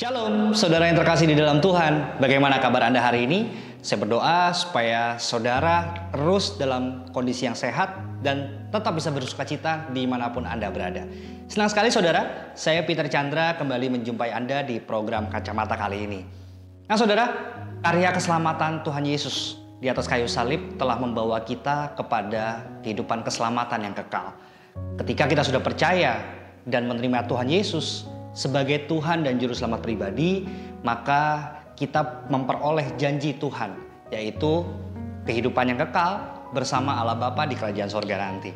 Shalom, saudara yang terkasih di dalam Tuhan. Bagaimana kabar Anda hari ini? Saya berdoa supaya saudara terus dalam kondisi yang sehat dan tetap bisa bersukacita dimanapun Anda berada. Senang sekali saudara, saya Peter Chandra kembali menjumpai Anda di program Kacamata kali ini. Nah saudara, karya keselamatan Tuhan Yesus di atas kayu salib telah membawa kita kepada kehidupan keselamatan yang kekal. Ketika kita sudah percaya dan menerima Tuhan Yesus sebagai Tuhan dan Juru Selamat pribadi, maka kita memperoleh janji Tuhan, yaitu kehidupan yang kekal bersama Allah Bapa di kerajaan sorga nanti.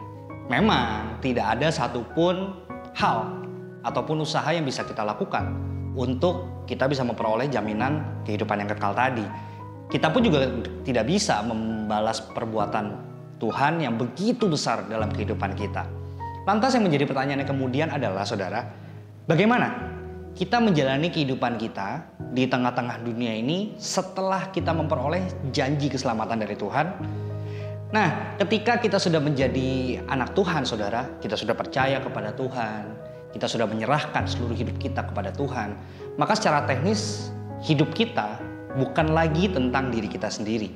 Memang tidak ada satupun hal ataupun usaha yang bisa kita lakukan untuk kita bisa memperoleh jaminan kehidupan yang kekal tadi. Kita pun juga tidak bisa membalas perbuatan Tuhan yang begitu besar dalam kehidupan kita. Lantas yang menjadi pertanyaan yang kemudian adalah saudara, bagaimana kita menjalani kehidupan kita di tengah-tengah dunia ini setelah kita memperoleh janji keselamatan dari Tuhan? Nah, ketika kita sudah menjadi anak Tuhan, saudara, kita sudah percaya kepada Tuhan, kita sudah menyerahkan seluruh hidup kita kepada Tuhan, maka secara teknis hidup kita bukan lagi tentang diri kita sendiri.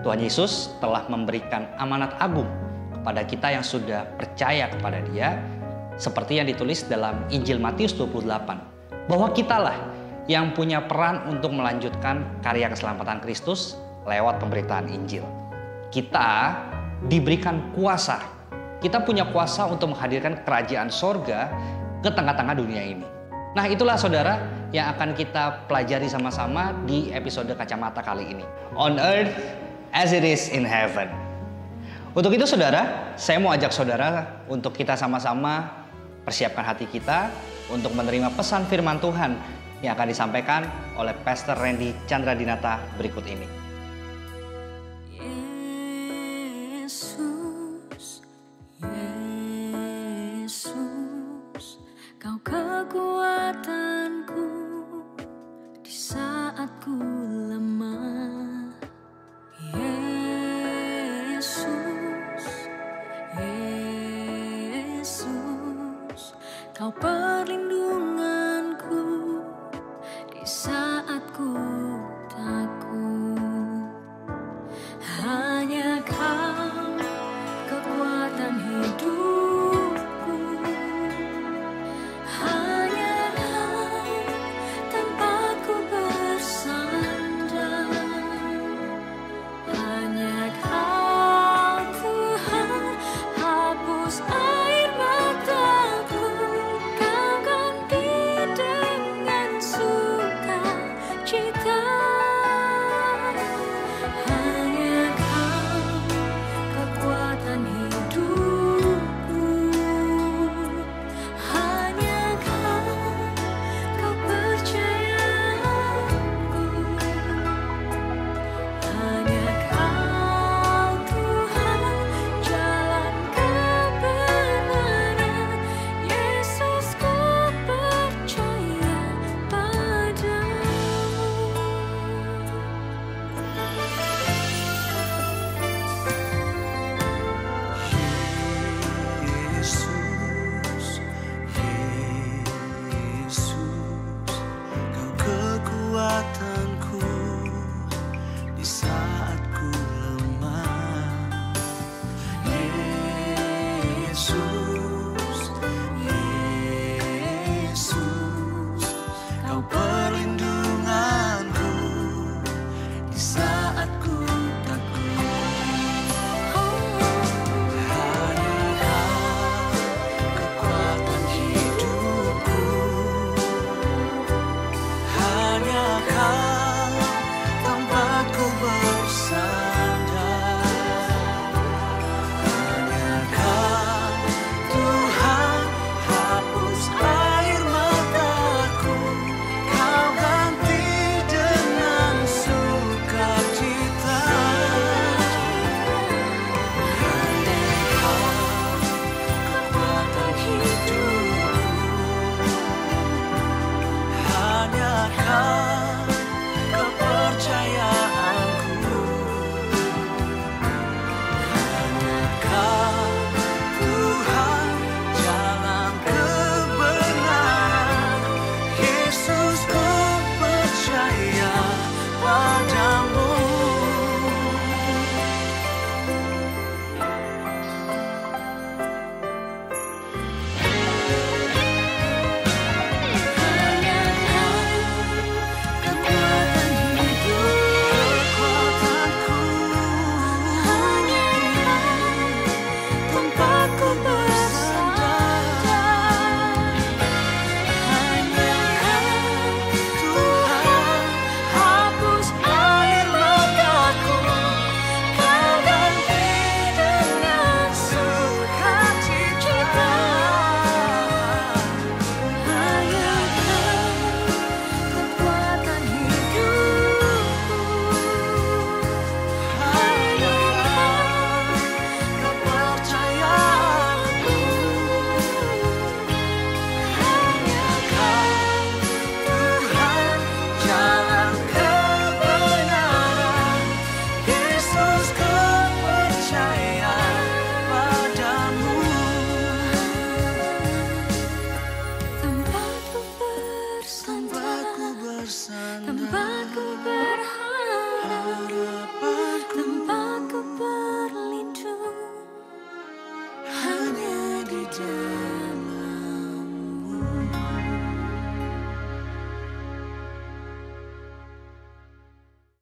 Tuhan Yesus telah memberikan amanat agung kepada kita yang sudah percaya kepada Dia, seperti yang ditulis dalam Injil Matius 28, bahwa kitalah yang punya peran untuk melanjutkan karya keselamatan Kristus lewat pemberitaan Injil. Kita diberikan kuasa, kita punya kuasa untuk menghadirkan kerajaan sorga ke tengah-tengah dunia ini. Nah itulah saudara yang akan kita pelajari sama-sama di episode Kacamata kali ini. On earth as it is in heaven. Untuk itu saudara, saya mau ajak saudara untuk kita sama-sama persiapkan hati kita untuk menerima pesan firman Tuhan yang akan disampaikan oleh Pastor Randy Chandradinata berikut ini. Yesus, Yesus, Kau kekuatanku di saat ku lemah. Yesus, Yesus, Kau perlindunganku di saat ku takut. Hanya Kau kekuatan hidupku. Hanya Kau tempatku bersandar. Hanya Kau Tuhan, hapus air mataku. Kau ganti dengan sukacita. Hanya Kau kekuatan hidupku. Hanya Kau kepercayaanku. Hanya Kau Tuhan, jalan kebenaran. Yesus, ku percaya padamu. Yesus, Yesus, Kau kekuatanku di saat ku lemah. Yesus, Yesus, Kau perlindunganku di saat ku takut. Hanya Kau kekuatan hidupku. Hanya Kau tempatku bersandar. Hanya Kau Tuhan, hapus air mataku.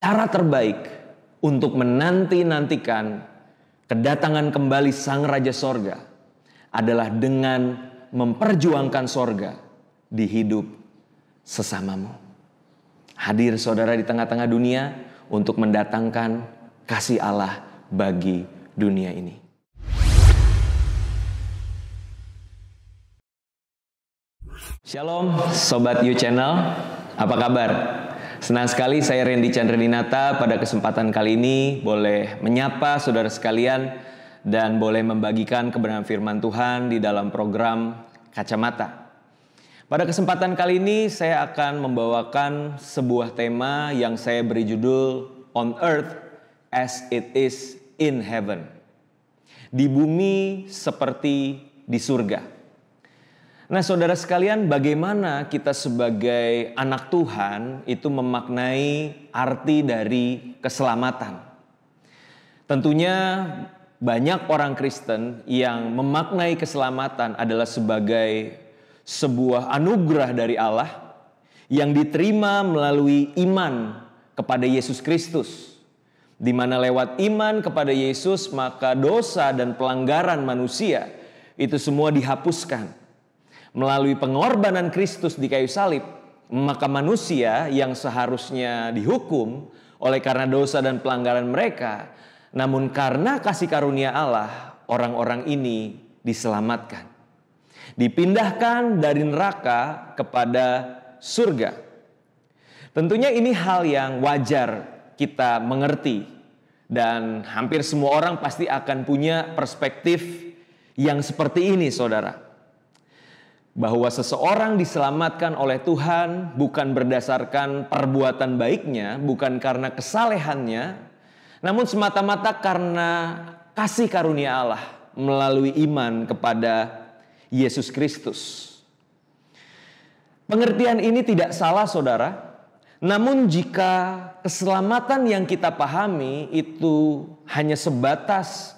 cara terbaik untuk menanti-nantikan kedatangan kembali Sang Raja Sorga adalah dengan memperjuangkan sorga di hidup sesamamu. Hadir saudara di tengah-tengah dunia untuk mendatangkan kasih Allah bagi dunia ini. Shalom Sobat You Channel, apa kabar? Senang sekali saya Randy Chandradinata pada kesempatan kali ini boleh menyapa saudara sekalian dan boleh membagikan kebenaran firman Tuhan di dalam program Kacamata. Pada kesempatan kali ini saya akan membawakan sebuah tema yang saya beri judul On Earth as It Is in Heaven. Di bumi seperti di surga. Nah saudara sekalian, bagaimana kita sebagai anak Tuhan itu memaknai arti dari keselamatan? Tentunya banyak orang Kristen yang memaknai keselamatan adalah sebagai sebuah anugerah dari Allah yang diterima melalui iman kepada Yesus Kristus. Di mana lewat iman kepada Yesus maka dosa dan pelanggaran manusia itu semua dihapuskan. Melalui pengorbanan Kristus di kayu salib, maka manusia yang seharusnya dihukum oleh karena dosa dan pelanggaran mereka, namun karena kasih karunia Allah, orang-orang ini diselamatkan. Dipindahkan dari neraka kepada surga. Tentunya ini hal yang wajar kita mengerti. Dan hampir semua orang pasti akan punya perspektif yang seperti ini, saudara. Bahwa seseorang diselamatkan oleh Tuhan bukan berdasarkan perbuatan baiknya, bukan karena kesalehannya, namun semata-mata karena kasih karunia Allah melalui iman kepada Yesus Kristus. Pengertian ini tidak salah saudara, namun jika keselamatan yang kita pahami itu hanya sebatas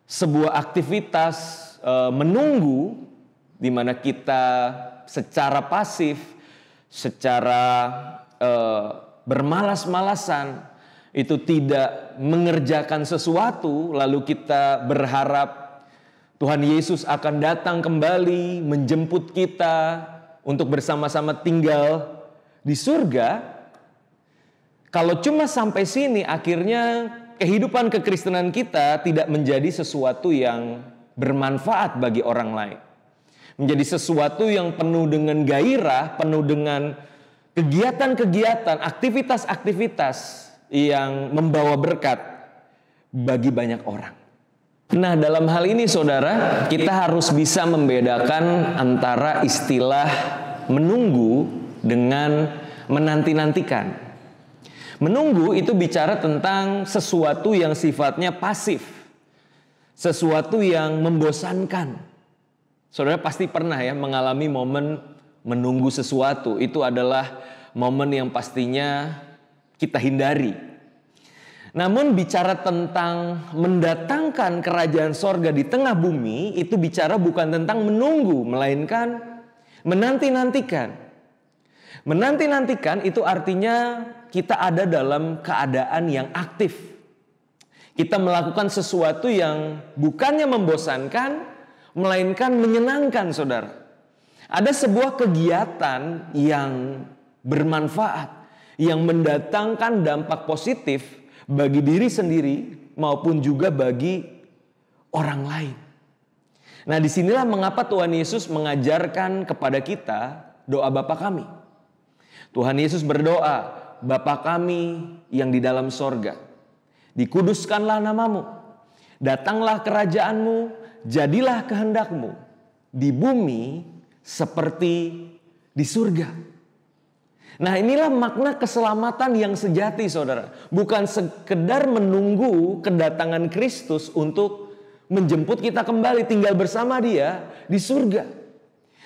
sebuah aktivitas menunggu, di mana kita secara pasif, secara bermalas-malasan itu tidak mengerjakan sesuatu, lalu kita berharap Tuhan Yesus akan datang kembali menjemput kita untuk bersama-sama tinggal di surga. Kalau cuma sampai sini, akhirnya kehidupan kekristenan kita tidak menjadi sesuatu yang bermanfaat bagi orang lain. Menjadi sesuatu yang penuh dengan gairah, penuh dengan kegiatan-kegiatan, aktivitas-aktivitas yang membawa berkat bagi banyak orang. Nah, dalam hal ini saudara, kita harus bisa membedakan antara istilah menunggu dengan menanti-nantikan. Menunggu itu bicara tentang sesuatu yang sifatnya pasif, sesuatu yang membosankan. Saudara pasti pernah ya mengalami momen menunggu sesuatu. Itu adalah momen yang pastinya kita hindari. Namun bicara tentang mendatangkan kerajaan sorga di tengah bumi, itu bicara bukan tentang menunggu, melainkan menanti-nantikan. Menanti-nantikan itu artinya kita ada dalam keadaan yang aktif. Kita melakukan sesuatu yang bukannya membosankan, melainkan menyenangkan saudara. Ada sebuah kegiatan yang bermanfaat, yang mendatangkan dampak positif bagi diri sendiri maupun juga bagi orang lain. Nah, disinilah mengapa Tuhan Yesus mengajarkan kepada kita doa Bapa kami. Tuhan Yesus berdoa, Bapa kami yang di dalam sorga, dikuduskanlah namamu, datanglah kerajaanmu, jadilah kehendakmu di bumi seperti di surga. Nah, inilah makna keselamatan yang sejati saudara. Bukan sekedar menunggu kedatangan Kristus untuk menjemput kita kembali tinggal bersama Dia di surga.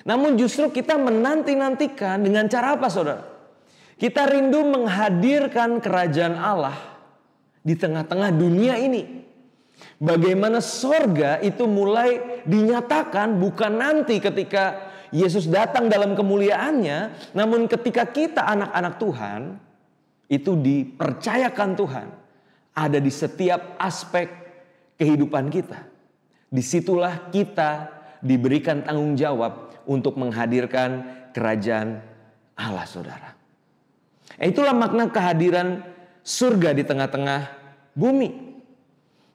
Namun justru kita menanti-nantikan dengan cara apa saudara? Kita rindu menghadirkan kerajaan Allah di tengah-tengah dunia ini. Bagaimana sorga itu mulai dinyatakan bukan nanti ketika Yesus datang dalam kemuliaannya, namun ketika kita anak-anak Tuhan itu dipercayakan Tuhan ada di setiap aspek kehidupan kita. Disitulah kita diberikan tanggung jawab untuk menghadirkan kerajaan Allah, saudara. Itulah makna kehadiran surga di tengah-tengah bumi.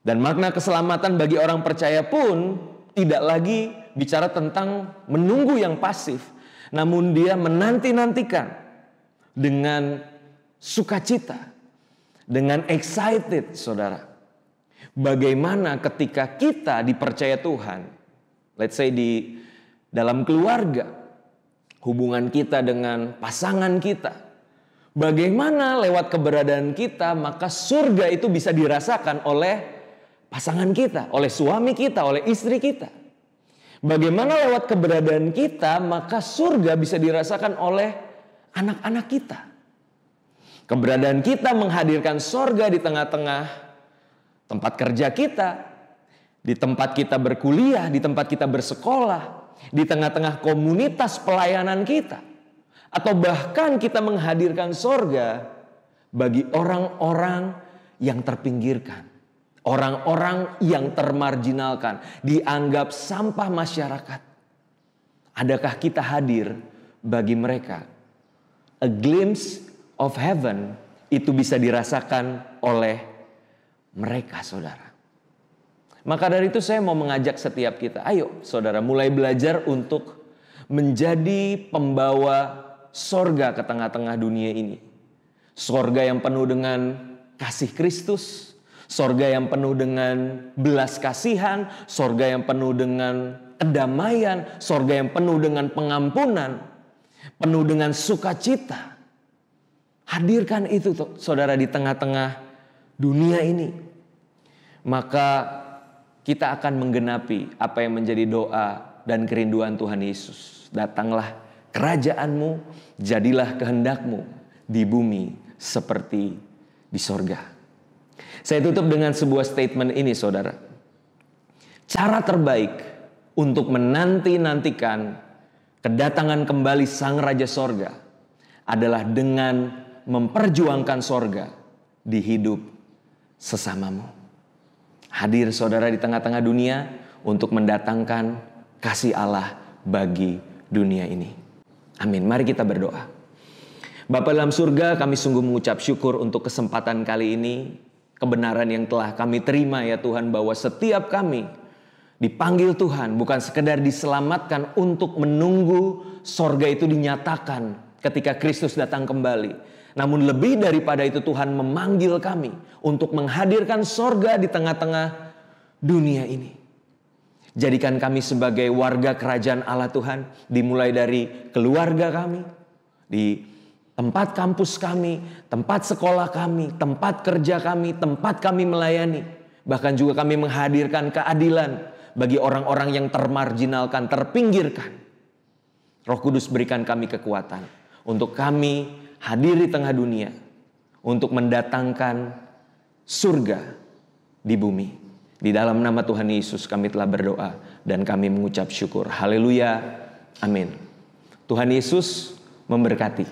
Dan makna keselamatan bagi orang percaya pun tidak lagi bicara tentang menunggu yang pasif, namun dia menanti-nantikan dengan sukacita, dengan excited, saudara. Bagaimana ketika kita dipercaya Tuhan, let's say di dalam keluarga, hubungan kita dengan pasangan kita, bagaimana lewat keberadaan kita, maka surga itu bisa dirasakan oleh pasangan kita, oleh suami kita, oleh istri kita. Bagaimana lewat keberadaan kita, maka surga bisa dirasakan oleh anak-anak kita. Keberadaan kita menghadirkan surga di tengah-tengah tempat kerja kita, di tempat kita berkuliah, di tempat kita bersekolah, di tengah-tengah komunitas pelayanan kita. Atau bahkan kita menghadirkan surga bagi orang-orang yang terpinggirkan. Orang-orang yang termarginalkan, dianggap sampah masyarakat. Adakah kita hadir bagi mereka? A glimpse of heaven itu bisa dirasakan oleh mereka, saudara. Maka dari itu saya mau mengajak setiap kita, ayo saudara mulai belajar untuk menjadi pembawa sorga ke tengah-tengah dunia ini. Sorga yang penuh dengan kasih Kristus, sorga yang penuh dengan belas kasihan, sorga yang penuh dengan kedamaian, sorga yang penuh dengan pengampunan, penuh dengan sukacita. Hadirkan itu saudara di tengah-tengah dunia ini. Maka kita akan menggenapi apa yang menjadi doa dan kerinduan Tuhan Yesus. Datanglah kerajaanmu, jadilah kehendakmu di bumi seperti di sorga. Saya tutup dengan sebuah statement ini, saudara. Cara terbaik untuk menanti-nantikan kedatangan kembali Sang Raja Sorga adalah dengan memperjuangkan sorga di hidup sesamamu. Hadir saudara di tengah-tengah dunia untuk mendatangkan kasih Allah bagi dunia ini. Amin. Mari kita berdoa. Bapa dalam surga, kami sungguh mengucap syukur untuk kesempatan kali ini. Kebenaran yang telah kami terima ya Tuhan, bahwa setiap kami dipanggil Tuhan bukan sekedar diselamatkan untuk menunggu sorga itu dinyatakan ketika Kristus datang kembali. Namun lebih daripada itu Tuhan memanggil kami untuk menghadirkan sorga di tengah-tengah dunia ini. Jadikan kami sebagai warga kerajaan Allah Tuhan, dimulai dari keluarga kami, di tempat kampus kami, tempat sekolah kami, tempat kerja kami, tempat kami melayani. Bahkan juga kami menghadirkan keadilan bagi orang-orang yang termarginalkan, terpinggirkan. Roh Kudus berikan kami kekuatan untuk kami hadir di tengah dunia untuk mendatangkan surga di bumi. Di dalam nama Tuhan Yesus kami telah berdoa dan kami mengucap syukur. Haleluya. Amin. Tuhan Yesus memberkati.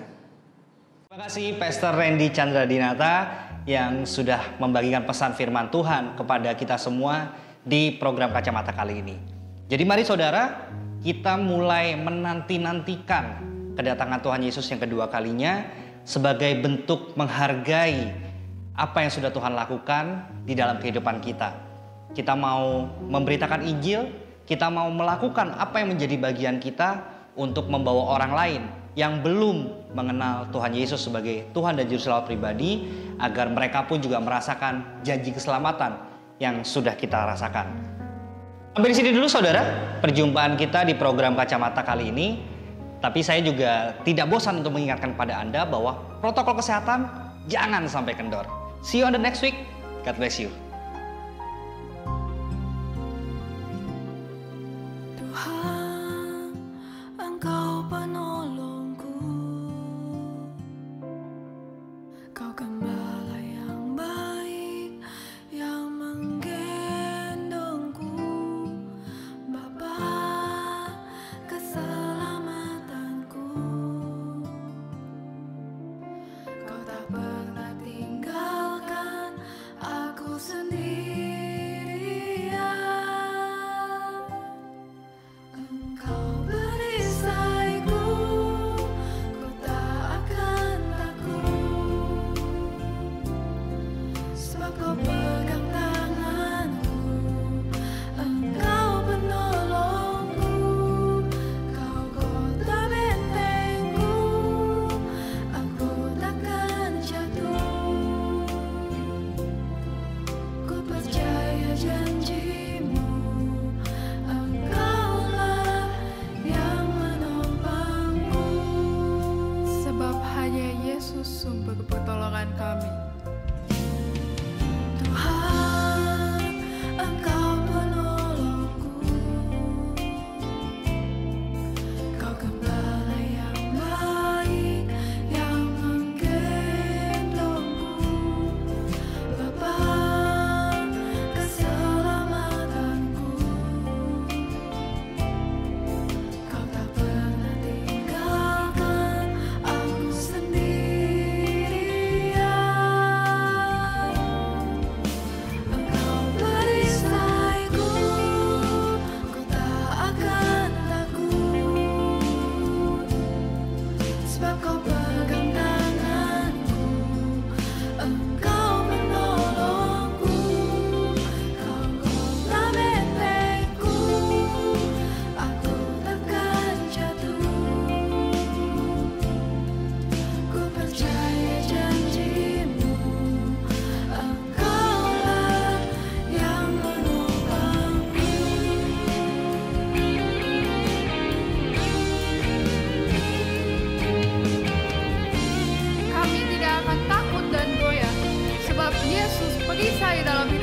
Terima kasih Pastor Randy Chandra Dinata yang sudah membagikan pesan firman Tuhan kepada kita semua di program Kacamata kali ini. Jadi mari saudara, kita mulai menanti-nantikan kedatangan Tuhan Yesus yang kedua kalinya sebagai bentuk menghargai apa yang sudah Tuhan lakukan di dalam kehidupan kita. Kita mau memberitakan Injil, kita mau melakukan apa yang menjadi bagian kita untuk membawa orang lain yang belum mengenal Tuhan Yesus sebagai Tuhan dan Juru Selamat pribadi, agar mereka pun juga merasakan janji keselamatan yang sudah kita rasakan. Sampai di sini dulu saudara, perjumpaan kita di program Kacamata kali ini. Tapi saya juga tidak bosan untuk mengingatkan kepada Anda bahwa protokol kesehatan jangan sampai kendor. See you on the next week. God bless you. Tuhan, Engkau penolongku, Kau gembala yang baik yang menggendongku, Bapa keselamatanku. Kau tak pernah dalam hidup